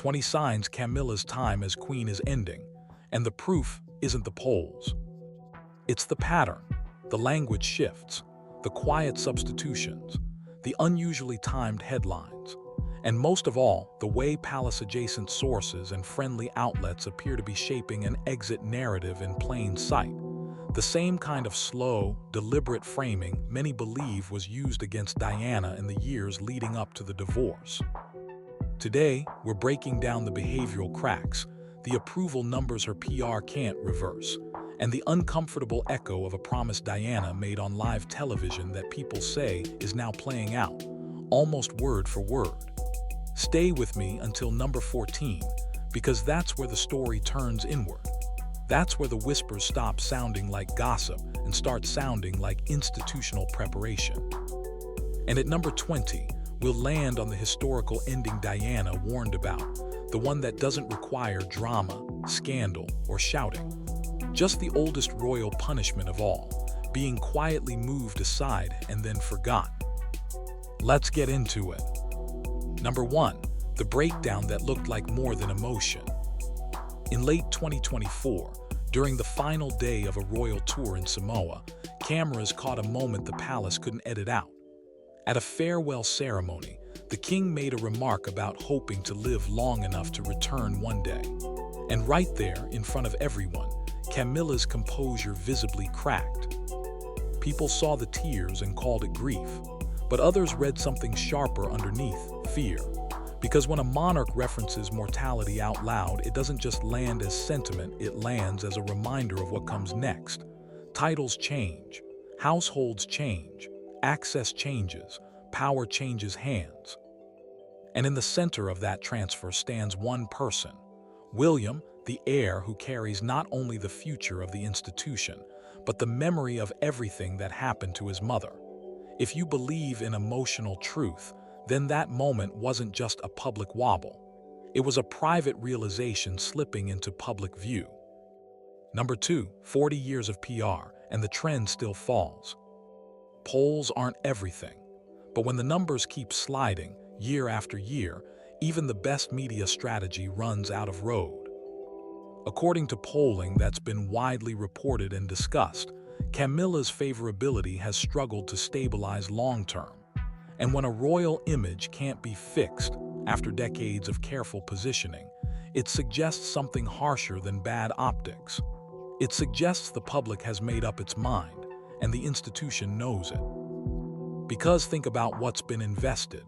20 signs Camilla's time as queen is ending, and the proof isn't the polls. It's the pattern, the language shifts, the quiet substitutions, the unusually timed headlines, and most of all, the way palace-adjacent sources and friendly outlets appear to be shaping an exit narrative in plain sight. The same kind of slow, deliberate framing many believe was used against Diana in the years leading up to the divorce. Today, we're breaking down the behavioral cracks, the approval numbers her PR can't reverse, and the uncomfortable echo of a promise Diana made on live television that people say is now playing out, almost word for word. Stay with me until number 14, because that's where the story turns inward. That's where the whispers stop sounding like gossip and start sounding like institutional preparation. And at number 20, we'll land on the historical ending Diana warned about, the one that doesn't require drama, scandal, or shouting. Just the oldest royal punishment of all, being quietly moved aside and then forgotten. Let's get into it. Number 1, the breakdown that looked like more than emotion. In late 2024, during the final day of a royal tour in Samoa, cameras caught a moment the palace couldn't edit out. At a farewell ceremony, the king made a remark about hoping to live long enough to return one day. And right there, in front of everyone, Camilla's composure visibly cracked. People saw the tears and called it grief, but others read something sharper underneath, fear. Because when a monarch references mortality out loud, it doesn't just land as sentiment, it lands as a reminder of what comes next. Titles change, households change, access changes, power changes hands. And in the center of that transfer stands one person, William, the heir who carries not only the future of the institution, but the memory of everything that happened to his mother. If you believe in emotional truth, then that moment wasn't just a public wobble. It was a private realization slipping into public view. Number 2, 40 years of PR, and the trend still falls. Polls aren't everything, but when the numbers keep sliding, year after year, even the best media strategy runs out of road. According to polling that's been widely reported and discussed, Camilla's favorability has struggled to stabilize long-term. And when a royal image can't be fixed after decades of careful positioning, it suggests something harsher than bad optics. It suggests the public has made up its mind, and the institution knows it. Because think about what's been invested.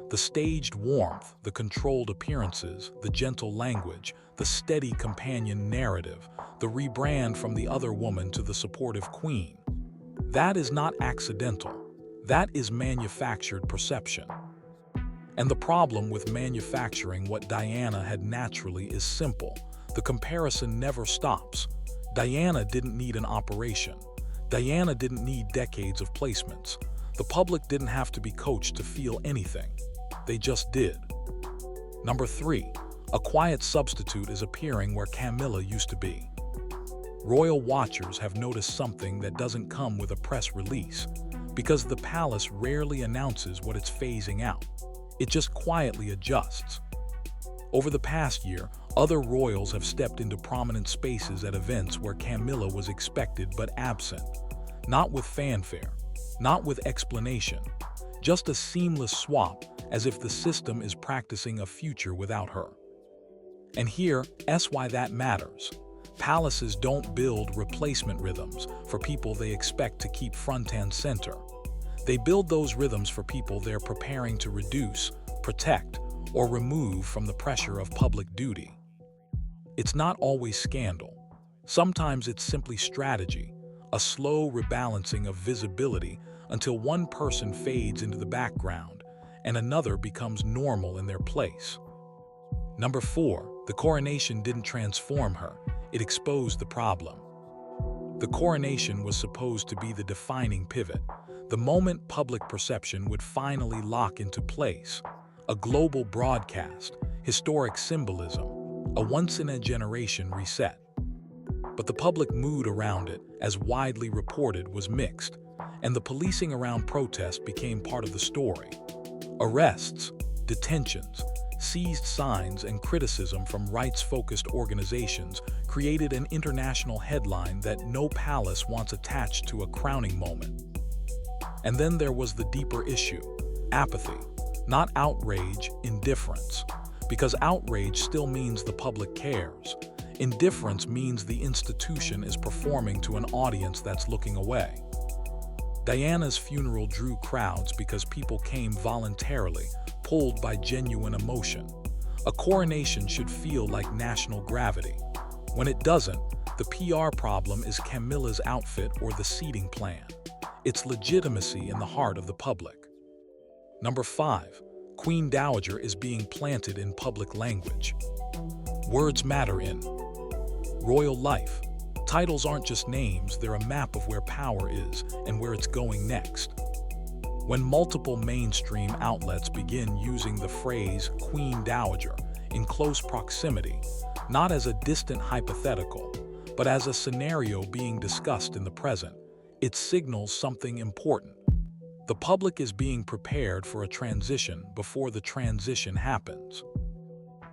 The staged warmth, the controlled appearances, the gentle language, the steady companion narrative, the rebrand from the other woman to the supportive queen. That is not accidental. That is manufactured perception. And the problem with manufacturing what Diana had naturally is simple. The comparison never stops. Diana didn't need an operation. Diana didn't need decades of placements. The public didn't have to be coached to feel anything. They just did. Number 3, a quiet substitute is appearing where Camilla used to be. Royal watchers have noticed something that doesn't come with a press release, because the palace rarely announces what it's phasing out. It just quietly adjusts. Over the past year, other royals have stepped into prominent spaces at events where Camilla was expected but absent. Not with fanfare, not with explanation, just a seamless swap, as if the system is practicing a future without her. And here's why that matters. Palaces don't build replacement rhythms for people they expect to keep front and center. They build those rhythms for people they're preparing to reduce, protect, or remove from the pressure of public duty. It's not always scandal. Sometimes it's simply strategy, a slow rebalancing of visibility until one person fades into the background and another becomes normal in their place. Number 4, the coronation didn't transform her, it exposed the problem. The coronation was supposed to be the defining pivot, the moment public perception would finally lock into place. A global broadcast, historic symbolism, a once-in-a-generation reset. But the public mood around it, as widely reported, was mixed, and the policing around protest became part of the story. Arrests, detentions, seized signs, and criticism from rights-focused organizations created an international headline that no palace wants attached to a crowning moment. And then there was the deeper issue: apathy. Not outrage, indifference. Because outrage still means the public cares. Indifference means the institution is performing to an audience that's looking away. Diana's funeral drew crowds because people came voluntarily, pulled by genuine emotion. A coronation should feel like national gravity. When it doesn't, the PR problem is Camilla's outfit or the seating plan. It's legitimacy in the heart of the public. Number 5. Queen Dowager is being planted in public language. Words matter in royal life. Titles aren't just names, they're a map of where power is and where it's going next. When multiple mainstream outlets begin using the phrase Queen Dowager in close proximity, not as a distant hypothetical, but as a scenario being discussed in the present, it signals something important. The public is being prepared for a transition before the transition happens.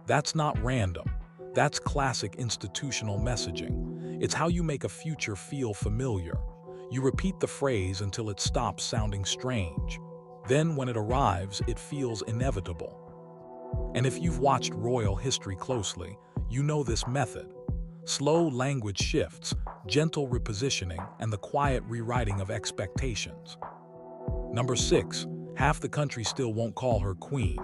That's not random. That's classic institutional messaging. It's how you make a future feel familiar. You repeat the phrase until it stops sounding strange. Then, when it arrives, it feels inevitable. And if you've watched royal history closely, you know this method. Slow language shifts, gentle repositioning, and the quiet rewriting of expectations. Number 6. Half the country still won't call her queen.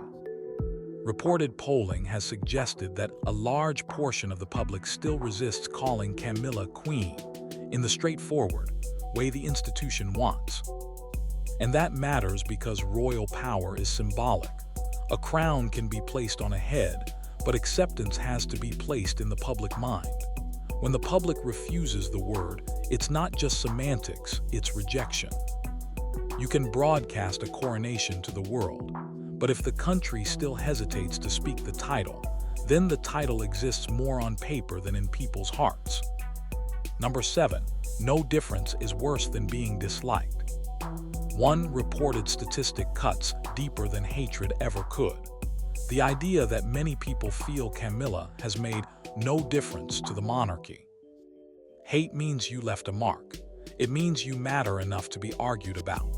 Reported polling has suggested that a large portion of the public still resists calling Camilla queen in the straightforward way the institution wants. And that matters because royal power is symbolic. A crown can be placed on a head, but acceptance has to be placed in the public mind. When the public refuses the word, it's not just semantics, it's rejection. You can broadcast a coronation to the world, but if the country still hesitates to speak the title, then the title exists more on paper than in people's hearts. Number 7. No difference is worse than being disliked. One reported statistic cuts deeper than hatred ever could. The idea that many people feel Camilla has made no difference to the monarchy. Hate means you left a mark. It means you matter enough to be argued about.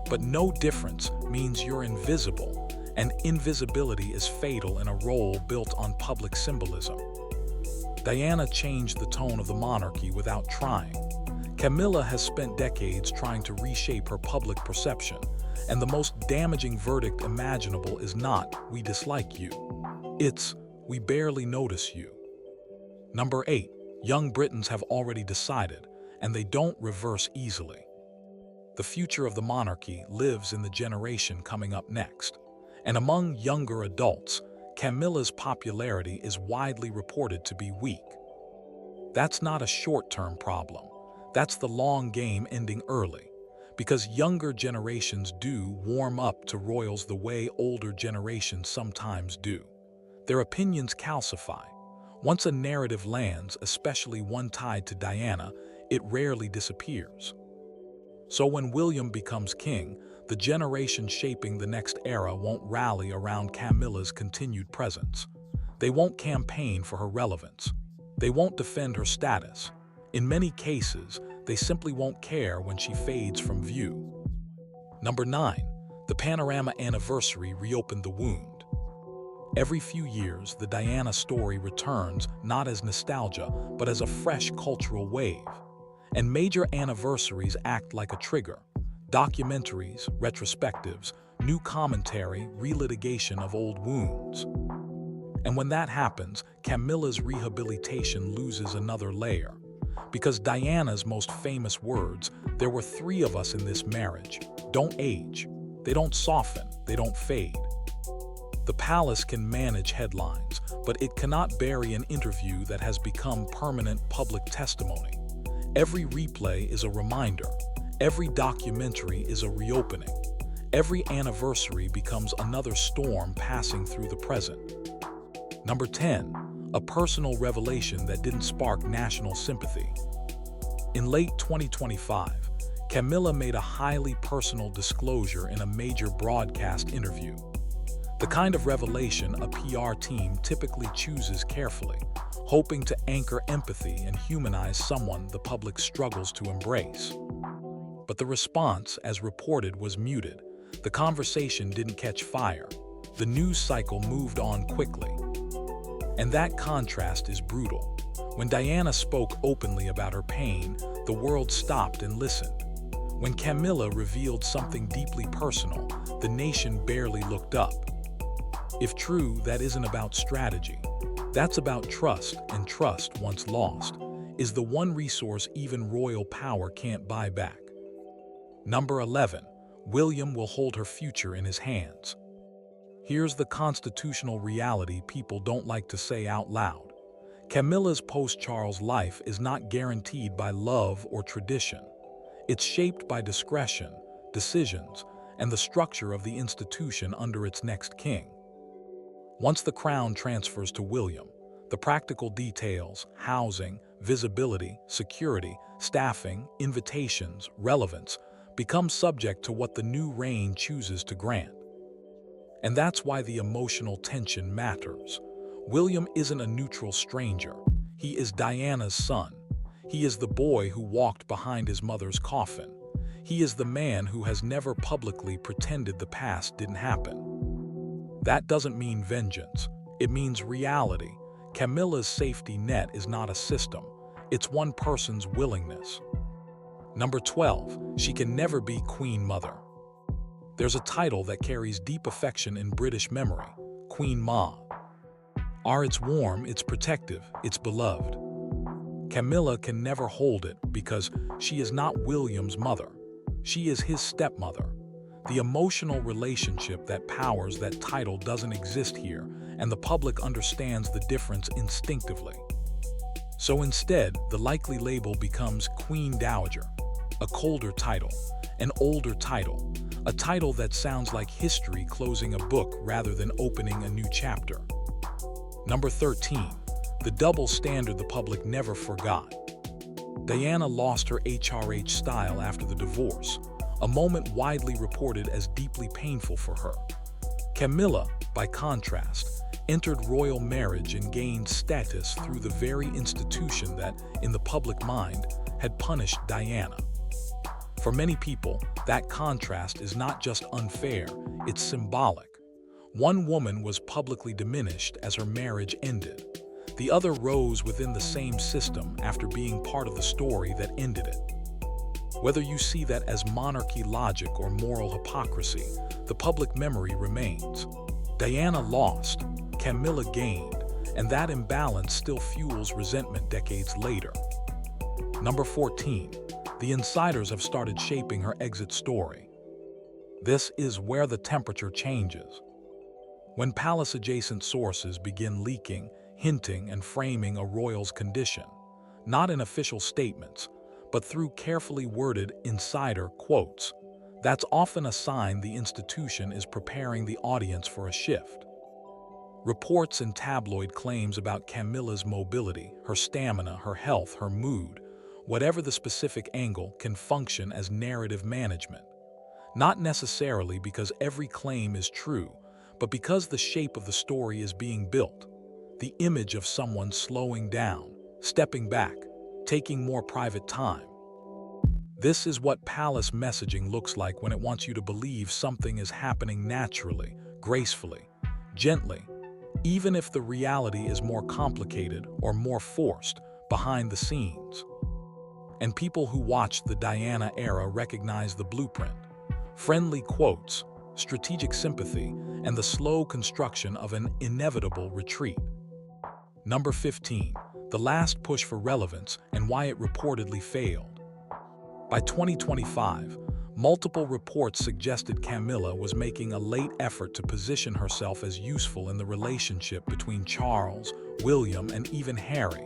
But no difference means you're invisible, and invisibility is fatal in a role built on public symbolism. Diana changed the tone of the monarchy without trying. Camilla has spent decades trying to reshape her public perception, and the most damaging verdict imaginable is not, "We dislike you." It's, "We barely notice you." Number 8. Young Britons have already decided, and they don't reverse easily. The future of the monarchy lives in the generation coming up next. And among younger adults, Camilla's popularity is widely reported to be weak. That's not a short-term problem. That's the long game ending early. Because younger generations do warm up to royals the way older generations sometimes do. Their opinions calcify. Once a narrative lands, especially one tied to Diana, it rarely disappears. So when William becomes king, the generation shaping the next era won't rally around Camilla's continued presence. They won't campaign for her relevance. They won't defend her status. In many cases, they simply won't care when she fades from view. Number 9. The Panorama anniversary reopened the wound. Every few years, the Diana story returns not as nostalgia, but as a fresh cultural wave. And major anniversaries act like a trigger. Documentaries, retrospectives, new commentary, relitigation of old wounds. And when that happens, Camilla's rehabilitation loses another layer. Because Diana's most famous words, "There were 3 of us in this marriage," don't age. They don't soften, they don't fade. The palace can manage headlines, but it cannot bury an interview that has become permanent public testimony. Every replay is a reminder. Every documentary is a reopening. Every anniversary becomes another storm passing through the present. Number 10. A personal revelation that didn't spark national sympathy. In late 2025, Camilla made a highly personal disclosure in a major broadcast interview. The kind of revelation a PR team typically chooses carefully, hoping to anchor empathy and humanize someone the public struggles to embrace. But the response, as reported, was muted. The conversation didn't catch fire. The news cycle moved on quickly. And that contrast is brutal. When Diana spoke openly about her pain, the world stopped and listened. When Camilla revealed something deeply personal, the nation barely looked up. If true, that isn't about strategy. That's about trust, and trust, once lost, is the one resource even royal power can't buy back. Number 11. William will hold her future in his hands. Here's the constitutional reality people don't like to say out loud. Camilla's post-Charles life is not guaranteed by love or tradition. It's shaped by discretion, decisions, and the structure of the institution under its next king. Once the crown transfers to William, the practical details, housing, visibility, security, staffing, invitations, relevance, become subject to what the new reign chooses to grant. And that's why the emotional tension matters. William isn't a neutral stranger. He is Diana's son. He is the boy who walked behind his mother's coffin. He is the man who has never publicly pretended the past didn't happen. That doesn't mean vengeance. It means reality. Camilla's safety net is not a system. It's one person's willingness. Number 12. She can never be Queen Mother. There's a title that carries deep affection in British memory, Queen Ma. It's warm, it's protective, it's beloved. Camilla can never hold it because she is not William's mother. She is his stepmother. The emotional relationship that powers that title doesn't exist here, and the public understands the difference instinctively. So instead, the likely label becomes Queen Dowager, a colder title, an older title, a title that sounds like history closing a book rather than opening a new chapter. Number 13. The double standard the public never forgot. Diana lost her HRH style after the divorce, a moment widely reported as deeply painful for her. Camilla, by contrast, entered royal marriage and gained status through the very institution that, in the public mind, had punished Diana. For many people, that contrast is not just unfair, it's symbolic. One woman was publicly diminished as her marriage ended. The other rose within the same system after being part of the story that ended it. Whether you see that as monarchy logic or moral hypocrisy, the public memory remains. Diana lost, Camilla gained, and that imbalance still fuels resentment decades later. Number 14. The insiders have started shaping her exit story. This is where the temperature changes. When palace-adjacent sources begin leaking, hinting, and framing a royal's condition, not in official statements, but through carefully worded insider quotes, that's often a sign the institution is preparing the audience for a shift. Reports and tabloid claims about Camilla's mobility, her stamina, her health, her mood, whatever the specific angle, can function as narrative management. Not necessarily because every claim is true, but because the shape of the story is being built. The image of someone slowing down, stepping back, taking more private time. This is what palace messaging looks like when it wants you to believe something is happening naturally, gracefully, gently, even if the reality is more complicated or more forced behind the scenes. And people who watched the Diana era recognize the blueprint. Friendly quotes, strategic sympathy, and the slow construction of an inevitable retreat. Number 15. The last push for relevance and why it reportedly failed. By 2025, multiple reports suggested Camilla was making a late effort to position herself as useful in the relationship between Charles, William, and even Harry,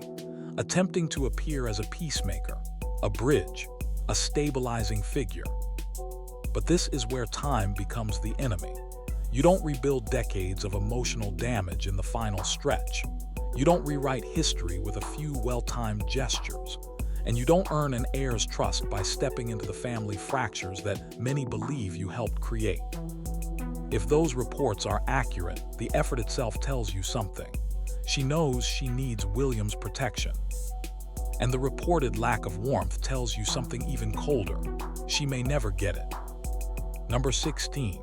attempting to appear as a peacemaker, a bridge, a stabilizing figure. But this is where time becomes the enemy. You don't rebuild decades of emotional damage in the final stretch. You don't rewrite history with a few well-timed gestures. And you don't earn an heir's trust by stepping into the family fractures that many believe you helped create. If those reports are accurate, the effort itself tells you something. She knows she needs William's protection. And the reported lack of warmth tells you something even colder. She may never get it. Number 16.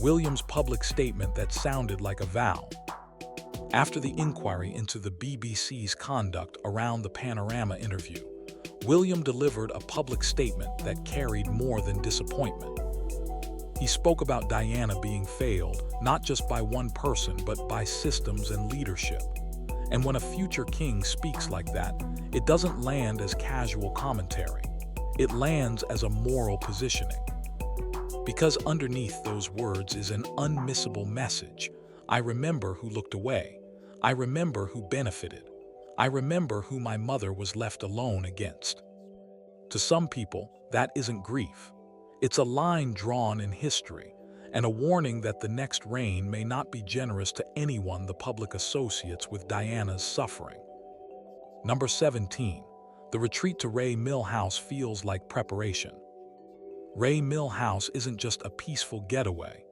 William's public statement that sounded like a vow. After the inquiry into the BBC's conduct around the Panorama interview, William delivered a public statement that carried more than disappointment. He spoke about Diana being failed, not just by one person, but by systems and leadership. And when a future king speaks like that, it doesn't land as casual commentary. It lands as a moral positioning. Because underneath those words is an unmissable message. I remember who looked away. I remember who benefited. I remember who my mother was left alone against. To some people, that isn't grief. It's a line drawn in history, and a warning that the next reign may not be generous to anyone the public associates with Diana's suffering. Number 17. The retreat to Ray Mill House feels like preparation. Ray Mill House isn't just a peaceful getaway.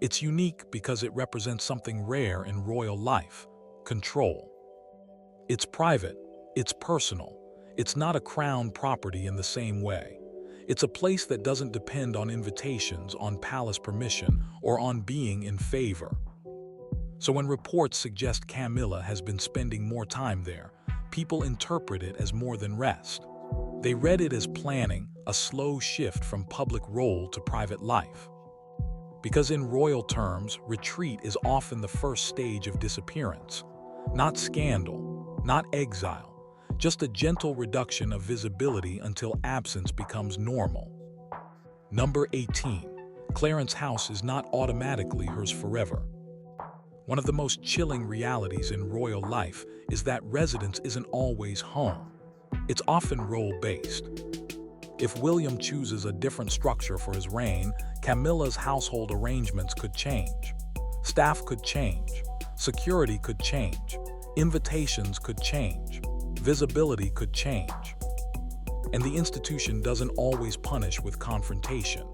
It's unique because it represents something rare in royal life: control. It's private, it's personal, it's not a crown property in the same way. It's a place that doesn't depend on invitations, on palace permission, or on being in favor. So when reports suggest Camilla has been spending more time there, people interpret it as more than rest. They read it as planning, a slow shift from public role to private life. Because in royal terms, retreat is often the first stage of disappearance. Not scandal, not exile, just a gentle reduction of visibility until absence becomes normal. Number 18. Clarence's house is not automatically hers forever. One of the most chilling realities in royal life is that residence isn't always home. It's often role-based. If William chooses a different structure for his reign, Camilla's household arrangements could change. Staff could change. Security could change. Invitations could change. Visibility could change. And the institution doesn't always punish with confrontation.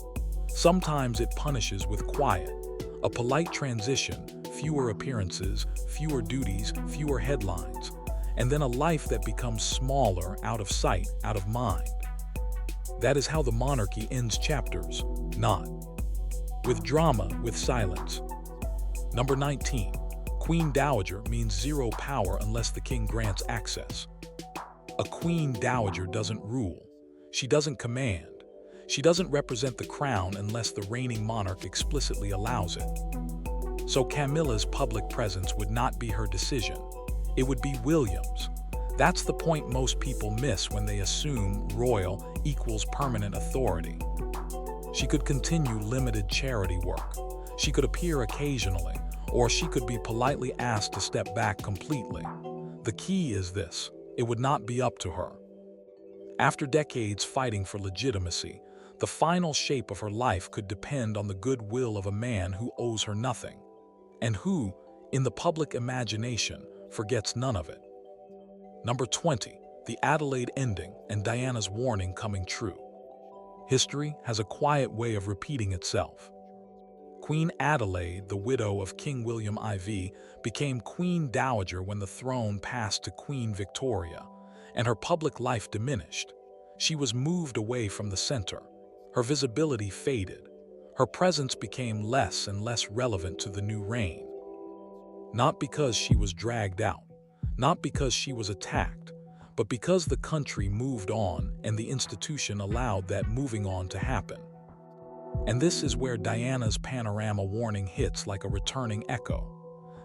Sometimes it punishes with quiet. A polite transition, fewer appearances, fewer duties, fewer headlines, and then a life that becomes smaller, out of sight, out of mind. That is how the monarchy ends chapters, not with drama, with silence. Number 19. Queen Dowager means zero power unless the king grants access. A Queen Dowager doesn't rule. She doesn't command. She doesn't represent the crown unless the reigning monarch explicitly allows it. So Camilla's public presence would not be her decision. It would be William's. That's the point most people miss when they assume royal equals permanent authority. She could continue limited charity work. She could appear occasionally, or she could be politely asked to step back completely. The key is this: it would not be up to her. After decades fighting for legitimacy, the final shape of her life could depend on the goodwill of a man who owes her nothing, and who, in the public imagination, forgets none of it. Number 20. The Adelaide ending and Diana's warning coming true. History has a quiet way of repeating itself. Queen Adelaide, the widow of King William IV, became Queen Dowager when the throne passed to Queen Victoria, and her public life diminished. She was moved away from the center. Her visibility faded. Her presence became less and less relevant to the new reign. Not because she was dragged out, not because she was attacked, but because the country moved on and the institution allowed that moving on to happen. And this is where Diana's Panorama warning hits like a returning echo.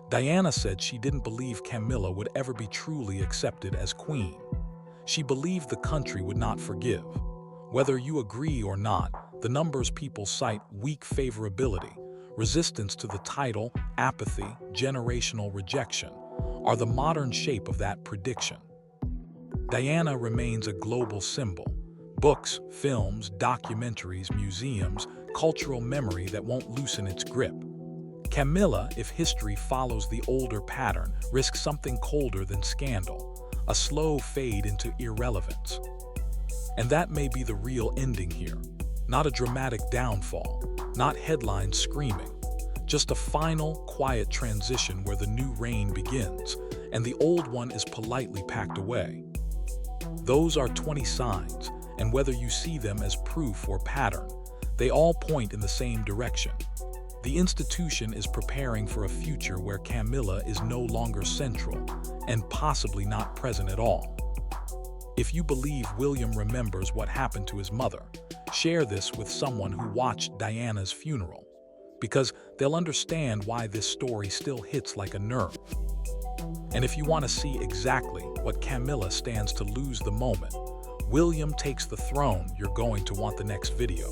Diana said she didn't believe Camilla would ever be truly accepted as queen. She believed the country would not forgive. Whether you agree or not, the numbers people cite: weak favorability, resistance to the title, apathy, generational rejection, are the modern shape of that prediction. Diana remains a global symbol. Books, films, documentaries, museums, cultural memory that won't loosen its grip. Camilla, if history follows the older pattern, risks something colder than scandal, a slow fade into irrelevance. And that may be the real ending here. Not a dramatic downfall, not headlines screaming, Just a final, quiet transition where the new reign begins, and the old one is politely packed away. Those are 20 signs, and whether you see them as proof or pattern, they all point in the same direction. The institution is preparing for a future where Camilla is no longer central, and possibly not present at all. If you believe William remembers what happened to his mother, share this with someone who watched Diana's funeral, because they'll understand why this story still hits like a nerve. And if you want to see exactly what Camilla stands to lose the moment William takes the throne, you're going to want the next video.